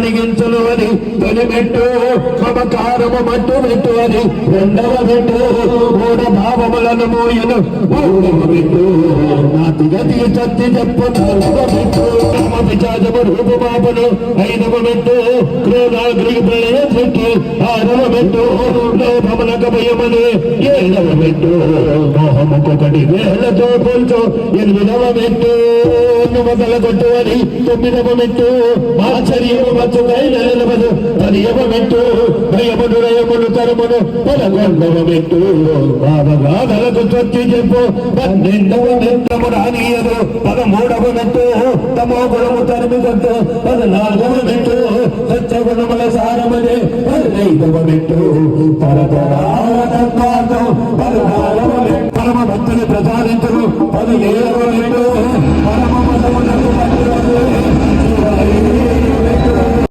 కలిగించను అని తొలిమెట్టు మమకారము మట్టు పెట్టు అని రెండవ పెట్టు మూడ భావములను మోయను మూడవ పెట్టు నాతి గతి చత్తి చెప్పు నాలుగవ పెట్టు విచారము రూపమాపను ఐదవ పెట్టు క్రోధాగ్రికి ప్రళయ చెట్టు ఆరవ పెట్టు లోపమునక భయమని ఏడవ పెట్టు మోహముకొకటి వేళ్లతో పోల్చు ఎనిమిదవ పెట్టు మొదల కొట్టు అని తొమ్మిదవ పెట్టు ఆశ్చర్యము మచ్చుకైన నిలవదు పదియవ పెట్టు భయమును రయమును తరమును 11వ పెట్టు బాధలకు చొచ్చి చెప్పు 12వ మెట్టము రానియదు 13వ పెట్టు తమో గుణము తరిమి కొట్టు 14వ పెట్టు సత్యగుణముల సారమని 15వ పెట్టు పరమ భక్తుని ప్రసాదించరు 17వ పెట్టు